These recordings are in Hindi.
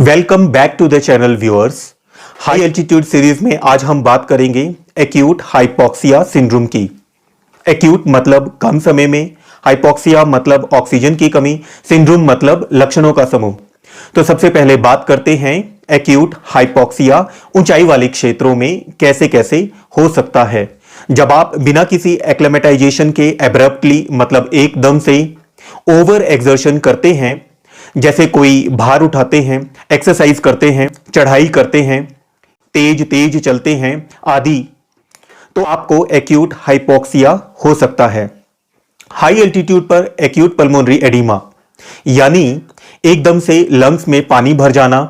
Welcome back to the channel viewers. High altitude series में आज हम बात करेंगे एक्यूट हाइपोक्सिया सिंड्रोम की। एक्यूट मतलब कम समय में, हाइपोक्सिया मतलब ऑक्सीजन की कमी, सिंड्रोम मतलब लक्षणों का समूह। तो सबसे पहले बात करते हैं एक्यूट हाइपोक्सिया ऊंचाई वाले क्षेत्रों में कैसे कैसे हो सकता है। जब आप बिना किसी एक्लेमेटाइजेशन के एब्रप्टली मतलब एकदम से ओवर एक्सर्शन करते हैं, जैसे कोई भार उठाते हैं, एक्सरसाइज करते हैं, चढ़ाई करते हैं, तेज तेज चलते हैं आदि, तो आपको एक्यूट हाइपोक्सिया हो सकता है। हाई एल्टीट्यूड पर एक्यूट पल्मोनरी एडिमा यानी एकदम से लंग्स में पानी भर जाना,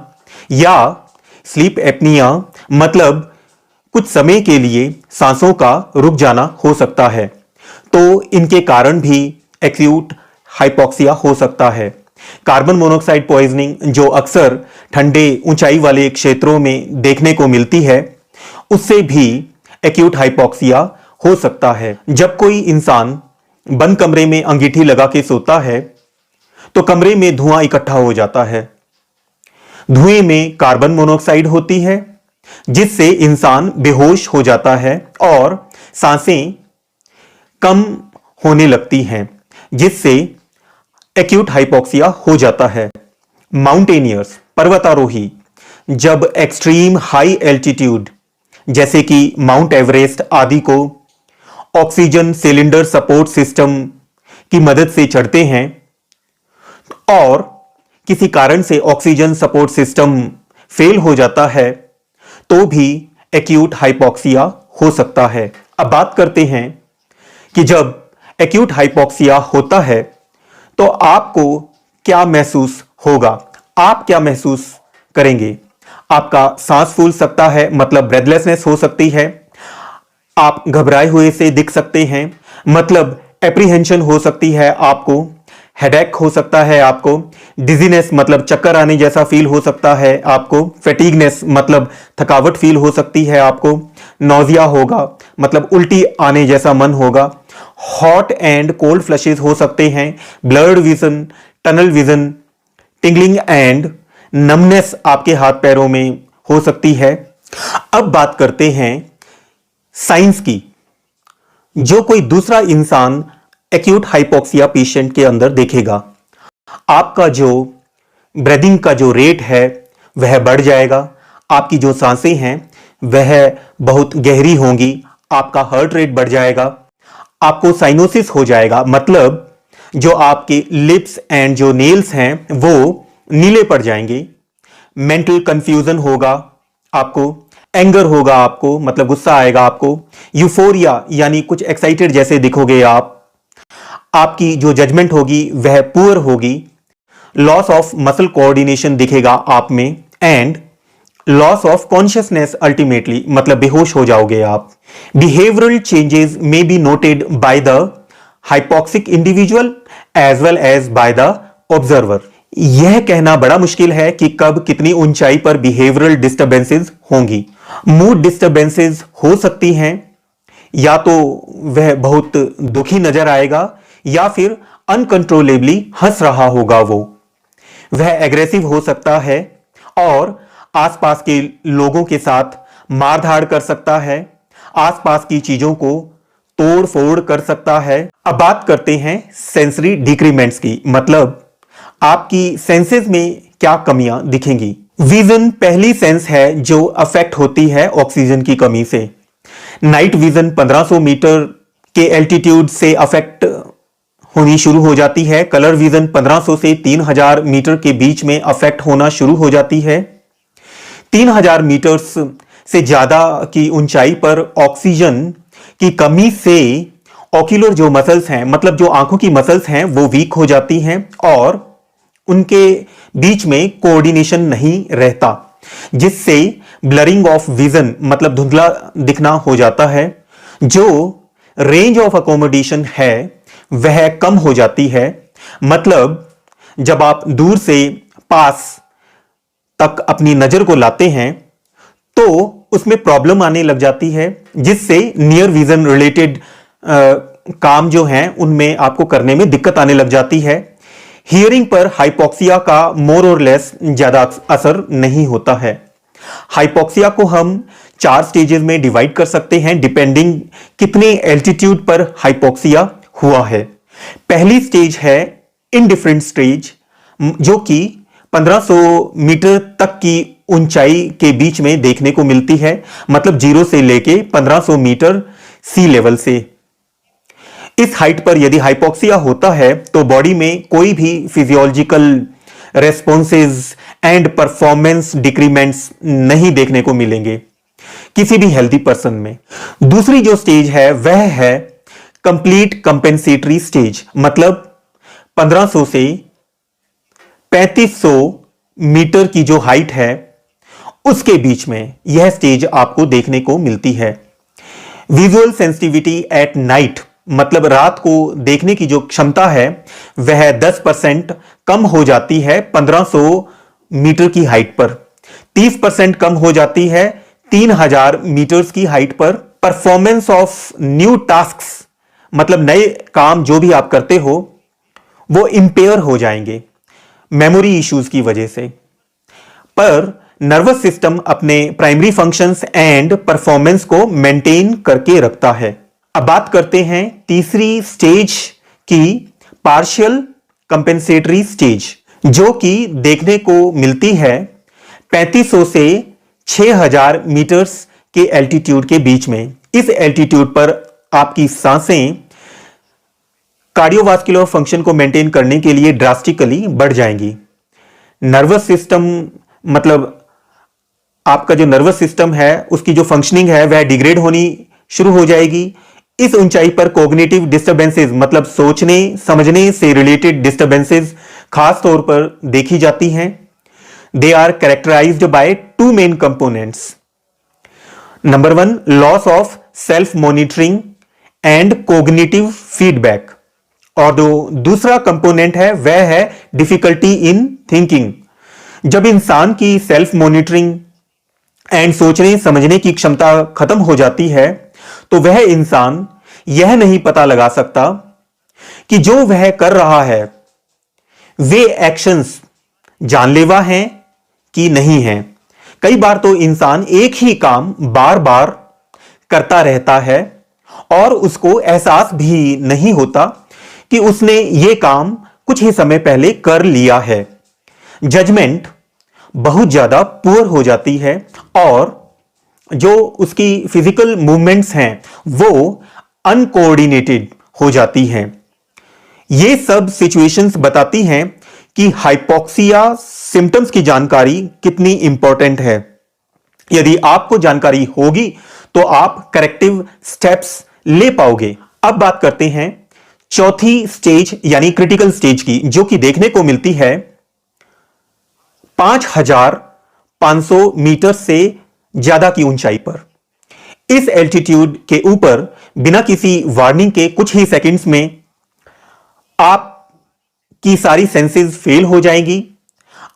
या स्लीप एपनिया मतलब कुछ समय के लिए सांसों का रुक जाना हो सकता है। तो इनके कारण भी एक्यूट हाइपोक्सिया हो सकता है। कार्बन मोनोऑक्साइड पॉइजनिंग जो अक्सर ठंडे ऊंचाई वाले क्षेत्रों में देखने को मिलती है, उससे भी एक्यूट हाइपोक्सिया हो सकता है। जब कोई इंसान बंद कमरे में अंगीठी लगा के सोता है तो कमरे में धुआं इकट्ठा हो जाता है। धुएं में कार्बन मोनोऑक्साइड होती है जिससे इंसान बेहोश हो जाता है और सांसें कम होने लगती हैं, जिससे एक्यूट हाइपोक्सिया हो जाता है। माउंटेनियर्स पर्वतारोही जब एक्सट्रीम हाई एल्टीट्यूड जैसे कि माउंट एवरेस्ट आदि को ऑक्सीजन सिलेंडर सपोर्ट सिस्टम की मदद से चढ़ते हैं और किसी कारण से ऑक्सीजन सपोर्ट सिस्टम फेल हो जाता है, तो भी एक्यूट हाइपोक्सिया हो सकता है। अब बात करते हैं कि जब एक्यूट हाइपोक्सिया होता है तो आपको क्या महसूस होगा। आप क्या महसूस करेंगे? आपका सांस फूल सकता है, मतलब ब्रेथलेसनेस हो सकती है। आप घबराए हुए से दिख सकते हैं, मतलब एप्रीहेंशन हो सकती है। आपको हेडेक हो सकता है, आपको डिजीनेस मतलब चक्कर आने जैसा फील हो सकता है, आपको फैटिगनेस मतलब थकावट फील हो सकती है, आपको नौजिया होगा मतलब उल्टी आने जैसा मन होगा, हॉट एंड कोल्ड फ्लशेस हो सकते हैं, blurred vision, tunnel vision, tingling and numbness आपके हाथ पैरों में हो सकती है। अब बात करते हैं साइंस की। जो कोई दूसरा इंसान एक्यूट हाइपोक्सिया पेशेंट के अंदर देखेगा, आपका जो ब्रीदिंग का जो रेट है वह बढ़ जाएगा, आपकी जो सांसें हैं वह बहुत गहरी होंगी, आपका हार्ट रेट बढ़ जाएगा, आपको साइनोसिस हो जाएगा, मतलब जो आपके लिप्स एंड जो नेल्स हैं वो नीले पड़ जाएंगे। मेंटल कंफ्यूजन होगा, आपको एंगर होगा, आपको मतलब गुस्सा आएगा, आपको यूफोरिया यानी कुछ एक्साइटेड जैसे दिखोगे आप, आपकी जो जजमेंट होगी वह पुअर होगी, लॉस ऑफ मसल कोऑर्डिनेशन दिखेगा आप में, and loss of consciousness ultimately मतलब बेहोश हो जाओगे आप। Behavioural changes may be noted by the hypoxic individual as well as by the observer. यह कहना बड़ा मुश्किल है कि कब कितनी ऊंचाई पर बिहेवियरल डिस्टर्बेंसेस होंगी। मूड डिस्टर्बेंसेस हो सकती हैं, या तो वह बहुत दुखी नजर आएगा या फिर अनकंट्रोलेबली हंस रहा होगा, वह एग्रेसिव हो सकता है और आसपास के लोगों के साथ मारधाड़ कर सकता है, आसपास की चीजों को तोड़ फोड़ कर सकता है। अब बात करते हैं सेंसरी डिक्रीमेंट्स की, मतलब आपकी सेंसेस में क्या कमियां दिखेंगी। विजन पहली सेंस है जो अफेक्ट होती है ऑक्सीजन की कमी से। नाइट विजन 1500 मीटर के एल्टीट्यूड से अफेक्ट होनी शुरू हो जाती है। कलर विजन 1500 से 3000 मीटर के बीच में अफेक्ट होना शुरू हो जाती है। 3000 मीटर से ज्यादा की ऊंचाई पर ऑक्सीजन की कमी से ऑक्यूलर जो मसल्स हैं, मतलब जो आंखों की मसल्स हैं, वो वीक हो जाती हैं और उनके बीच में कोऑर्डिनेशन नहीं रहता, जिससे ब्लरिंग ऑफ विजन मतलब धुंधला दिखना हो जाता है। जो रेंज ऑफ अकोमोडेशन है वह कम हो जाती है, मतलब जब आप दूर से पास तक अपनी नजर को लाते हैं तो उसमें प्रॉब्लम आने लग जाती है, जिससे नियर विजन रिलेटेड काम जो हैं उनमें आपको करने में दिक्कत आने लग जाती है। हियरिंग पर हाइपोक्सिया का मोर और लेस ज्यादा असर नहीं होता है। हाइपोक्सिया को हम 4 स्टेजेस में डिवाइड कर सकते हैं डिपेंडिंग कितने एल्टीट्यूड पर हाइपोक्सिया हुआ है। पहली स्टेज है इनडिफरेंट स्टेज, जो कि 1500 मीटर तक की ऊंचाई के बीच में देखने को मिलती है, मतलब 0 से लेके 1500 मीटर सी लेवल से। इस हाइट पर यदि हाइपोक्सिया होता है तो बॉडी में कोई भी फिजियोलॉजिकल रेस्पॉन्सेज एंड परफॉर्मेंस डिक्रीमेंट्स नहीं देखने को मिलेंगे किसी भी हेल्दी पर्सन में। दूसरी जो स्टेज है वह है कंप्लीट कंपेंसेटरी स्टेज, मतलब 1500 से 3500 मीटर की जो हाइट है उसके बीच में यह स्टेज आपको देखने को मिलती है। विजुअल सेंसिटिविटी एट नाइट, मतलब रात को देखने की जो क्षमता है वह 10% कम हो जाती है 1500 मीटर की हाइट पर, 30% कम हो जाती है 3000 मीटर्स की हाइट पर। परफॉर्मेंस ऑफ न्यू टास्क्स, मतलब नए काम जो भी आप करते हो वो इंपेयर हो जाएंगे मेमोरी इश्यूज की वजह से। पर नर्वस सिस्टम अपने प्राइमरी फंक्शंस एंड परफॉर्मेंस को मेंटेन करके रखता है। अब बात करते हैं तीसरी स्टेज की, पार्शियल कंपेंसेटरी स्टेज, जो कि देखने को मिलती है 3500 से 6000 मीटर्स के एल्टीट्यूड के बीच में। इस एल्टीट्यूड पर आपकी सांसें कार्डियोवास्कुलर फंक्शन को मेंटेन करने के लिए ड्रास्टिकली बढ़ जाएंगी। नर्वस सिस्टम, मतलब आपका जो नर्वस सिस्टम है उसकी जो फंक्शनिंग है वह डिग्रेड होनी शुरू हो जाएगी। इस ऊंचाई पर कॉग्निटिव डिस्टर्बेंसेस, मतलब सोचने समझने से रिलेटेड डिस्टर्बेंसेस खास तौर पर देखी जाती हैं। They are characterised by 2 main components. Number 1, loss of self monitoring and cognitive feedback, और जो दूसरा कंपोनेंट है वह है डिफिकल्टी इन थिंकिंग। जब इंसान की सेल्फ मॉनिटरिंग एंड सोचने समझने की क्षमता खत्म हो जाती है तो वह इंसान यह नहीं पता लगा सकता कि जो वह कर रहा है वे एक्शंस जानलेवा हैं कि नहीं हैं। कई बार तो इंसान एक ही काम बार बार करता रहता है और उसको एहसास भी नहीं होता कि उसने ये काम कुछ ही समय पहले कर लिया है। जजमेंट बहुत ज्यादा पुअर हो जाती है और जो उसकी फिजिकल मूवमेंट्स हैं वो अनकोऑर्डिनेटेड हो जाती हैं। ये सब सिचुएशंस बताती हैं कि हाइपोक्सिया सिम्टम्स की जानकारी कितनी इंपॉर्टेंट है। यदि आपको जानकारी होगी तो आप करेक्टिव स्टेप्स ले पाओगे। अब बात करते हैं चौथी स्टेज यानी क्रिटिकल स्टेज की, जो कि देखने को मिलती है 5500 मीटर से ज्यादा की ऊंचाई पर। इस एल्टीट्यूड के ऊपर बिना किसी वार्निंग के कुछ ही सेकंड्स में आपकी सारी सेंसेस फेल हो जाएंगी,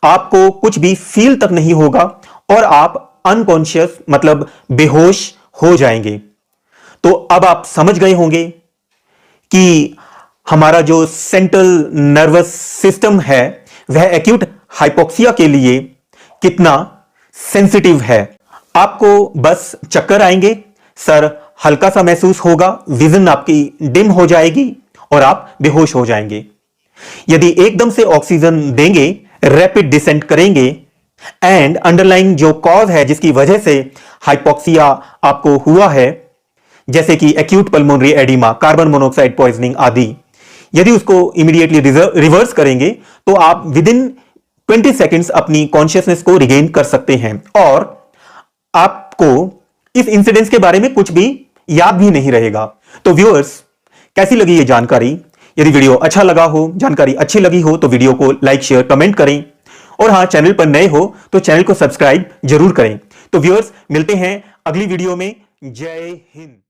आपको कुछ भी फील तक नहीं होगा और आप अनकॉन्शियस, मतलब बेहोश हो जाएंगे। तो अब आप समझ गए होंगे कि हमारा जो सेंट्रल नर्वस सिस्टम है वह एक्यूट हाइपोक्सिया के लिए कितना सेंसिटिव है। आपको बस चक्कर आएंगे, सर हल्का सा महसूस होगा, विजन आपकी डिम हो जाएगी और आप बेहोश हो जाएंगे। यदि एकदम से ऑक्सीजन देंगे, रैपिड डिसेंट करेंगे एंड अंडरलाइंग जो कॉज है जिसकी वजह से हाइपोक्सिया आपको हुआ है, जैसे कि acute pulmonary oedema, carbon monoxide poisoning आदि, यदि उसको इमीडिएटली रिवर्स करेंगे तो आप विद इन 20 सेकेंड्स अपनी कॉन्शियसनेस को रिगेन कर सकते हैं और आपको इस इंसिडेंस के बारे में कुछ भी याद भी नहीं रहेगा। तो व्यूअर्स, कैसी लगी ये जानकारी? यदि वीडियो अच्छा लगा हो, जानकारी अच्छी लगी हो तो वीडियो को लाइक शेयर कमेंट करें और हाँ, चैनल पर नए हो तो चैनल को सब्सक्राइब जरूर करें। तो व्यूअर्स, मिलते हैं अगली वीडियो में। जय हिंद।